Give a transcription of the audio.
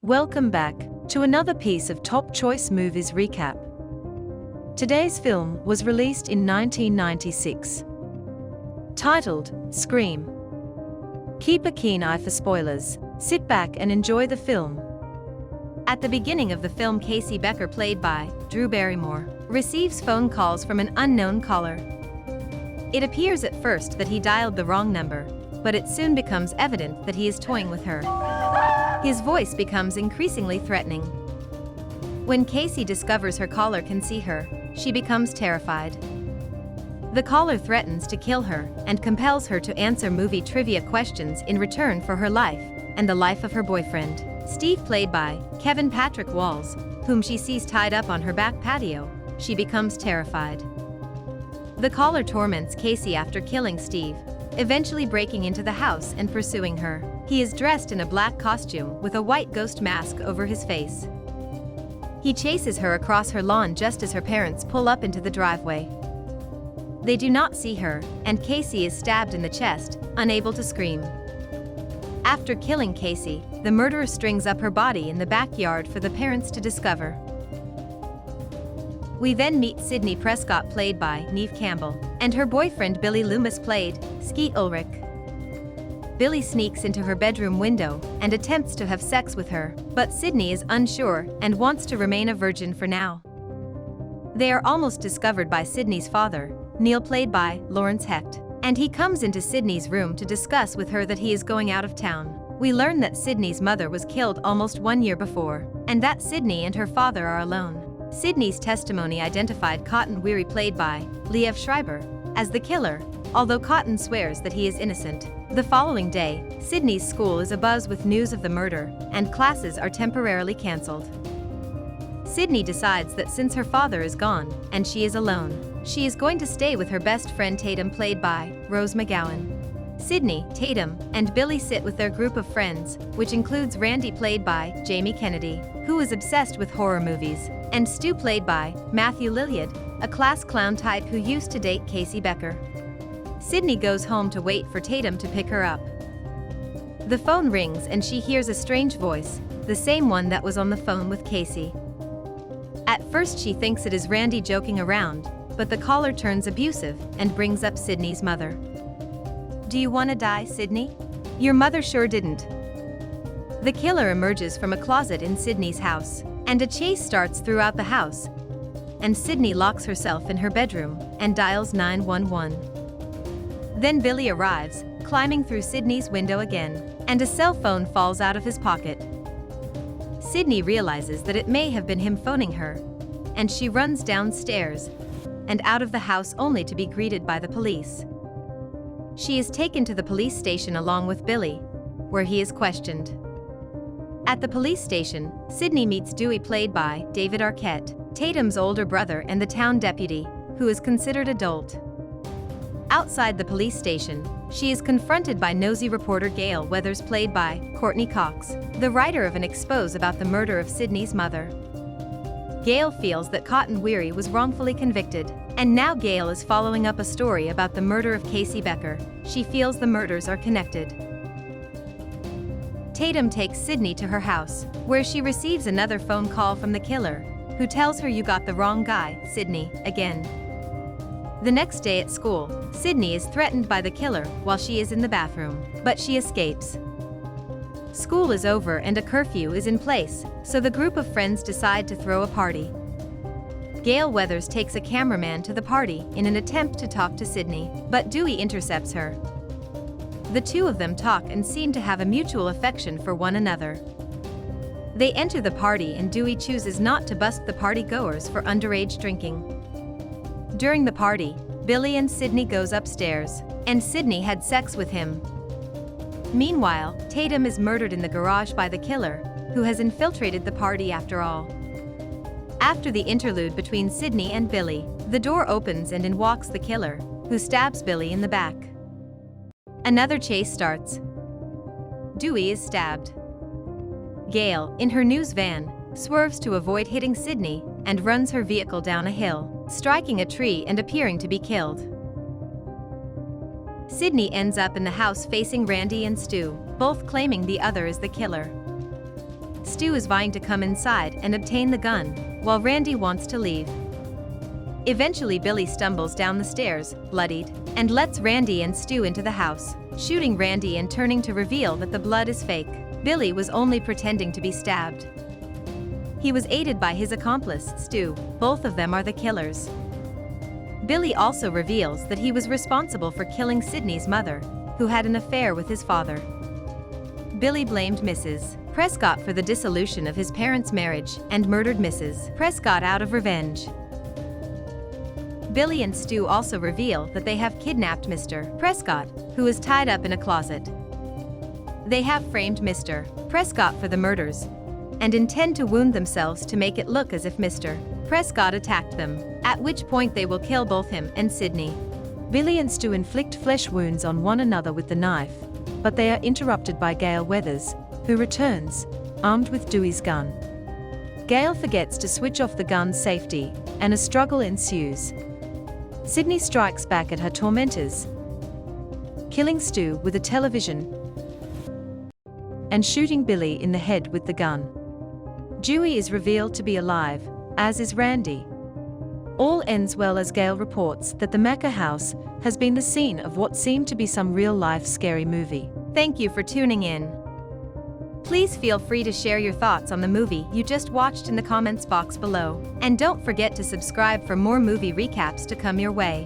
Welcome back to another piece of Top Choice Movies recap. Today's film was released in 1996. Titled Scream. Keep a keen eye for spoilers. Sit back and enjoy the film. At the beginning of the film, Casey Becker, played by Drew Barrymore, receives phone calls from an unknown caller. It appears at first that he dialed the wrong number, but it soon becomes evident that he is toying with her. His voice becomes increasingly threatening. When Casey discovers her caller can see her, she becomes terrified. The caller threatens to kill her and compels her to answer movie trivia questions in return for her life and the life of her boyfriend, Steve, played by Kevin Patrick Walls, whom she sees tied up on her back patio. She becomes terrified. The caller torments Casey after killing Steve, eventually breaking into the house and pursuing her. He is dressed in a black costume with a white ghost mask over his face. He chases her across her lawn just as her parents pull up into the driveway. They do not see her, and Casey is stabbed in the chest, unable to scream. After killing Casey, the murderer strings up her body in the backyard for the parents to discover. We then meet Sidney Prescott, played by Neve Campbell, and her boyfriend Billy Loomis, played Skeet Ulrich. Billy sneaks into her bedroom window and attempts to have sex with her, but Sidney is unsure and wants to remain a virgin for now. They are almost discovered by Sidney's father, Neil, played by Lawrence Hecht, and he comes into Sidney's room to discuss with her that he is going out of town. We learn that Sidney's mother was killed almost 1 year before, and that Sidney and her father are alone. Sidney's testimony identified Cotton Weary, played by Liev Schreiber, as the killer, although Cotton swears that he is innocent. The following day, Sidney's school is abuzz with news of the murder, and classes are temporarily cancelled. Sidney decides that since her father is gone, and she is alone, she is going to stay with her best friend Tatum, played by Rose McGowan. Sidney, Tatum, and Billy sit with their group of friends, which includes Randy, played by Jamie Kennedy, who is obsessed with horror movies, and Stu, played by Matthew Lillard, a class clown type who used to date Casey Becker. Sidney goes home to wait for Tatum to pick her up. The phone rings and she hears a strange voice, the same one that was on the phone with Casey. At first she thinks it is Randy joking around, but the caller turns abusive and brings up Sidney's mother. "Do you want to die, Sidney? Your mother sure didn't." The killer emerges from a closet in Sidney's house, and a chase starts throughout the house, and Sidney locks herself in her bedroom and dials 911. Then Billy arrives, climbing through Sidney's window again, and a cell phone falls out of his pocket. Sidney realizes that it may have been him phoning her, and she runs downstairs and out of the house only to be greeted by the police. She is taken to the police station along with Billy, where he is questioned. At the police station, Sidney meets Dewey, played by David Arquette, Tatum's older brother and the town deputy, who is considered adult. Outside the police station, she is confronted by nosy reporter Gail Weathers, played by Courtney Cox, the writer of an expose about the murder of Sidney's mother. Gail feels that Cotton Weary was wrongfully convicted, and now Gail is following up a story about the murder of Casey Becker. She feels the murders are connected. Tatum takes Sidney to her house, where she receives another phone call from the killer, who tells her, "You got the wrong guy, Sidney, again." The next day at school, Sidney is threatened by the killer while she is in the bathroom, but she escapes. School is over and a curfew is in place, so the group of friends decide to throw a party. Gail Weathers takes a cameraman to the party in an attempt to talk to Sidney, but Dewey intercepts her. The two of them talk and seem to have a mutual affection for one another. They enter the party and Dewey chooses not to bust the party-goers for underage drinking. During the party, Billy and Sidney goes upstairs, and Sidney had sex with him. Meanwhile, Tatum is murdered in the garage by the killer, who has infiltrated the party after all. After the interlude between Sidney and Billy, the door opens and in walks the killer, who stabs Billy in the back. Another chase starts. Dewey is stabbed. Gail, in her news van, swerves to avoid hitting Sidney and runs her vehicle down a hill, striking a tree and appearing to be killed. Sidney ends up in the house facing Randy and Stu, both claiming the other is the killer. Stu is vying to come inside and obtain the gun, while Randy wants to leave. Eventually Billy stumbles down the stairs, bloodied, and lets Randy and Stu into the house, shooting Randy and turning to reveal that the blood is fake. Billy was only pretending to be stabbed. He was aided by his accomplice, Stu. Both of them are the killers. Billy also reveals that he was responsible for killing Sidney's mother, who had an affair with his father. Billy blamed Mrs. Prescott for the dissolution of his parents' marriage and murdered Mrs. Prescott out of revenge. Billy and Stu also reveal that they have kidnapped Mr. Prescott, who is tied up in a closet. They have framed Mr. Prescott for the murders and intend to wound themselves to make it look as if Mr. Prescott attacked them, at which point they will kill both him and Sidney. Billy and Stu inflict flesh wounds on one another with the knife, but they are interrupted by Gail Weathers, who returns, armed with Dewey's gun. Gail forgets to switch off the gun's safety, and a struggle ensues. Sidney strikes back at her tormentors, killing Stu with a television and shooting Billy in the head with the gun. Dewey is revealed to be alive, as is Randy. All ends well as Gail reports that the Macca house has been the scene of what seemed to be some real-life scary movie. Thank you for tuning in. Please feel free to share your thoughts on the movie you just watched in the comments box below. And don't forget to subscribe for more movie recaps to come your way.